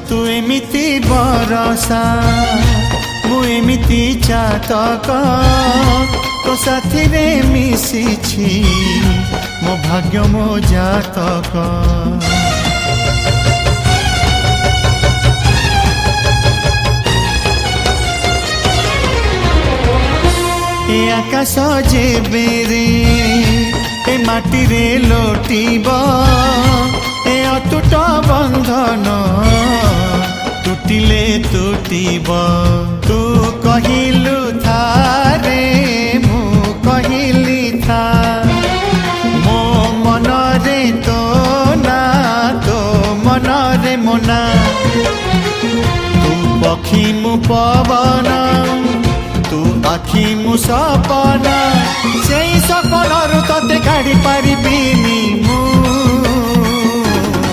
तू एमिति बरसा मु एमिति चातक तो साथी रे मिशिछि मो भाग्य मो जातक ए आकाश जेबेरे ए माटी रे लोटिब ए अटूट बंधन टूटिले टूटिब तू कहिलु थारे मु कहिली था मो मन रे तो ना तो मन रे मोना तू पक्षी मु पवन तू आखि मु सपना से सपन तते काढ़ी पारिबिनी मु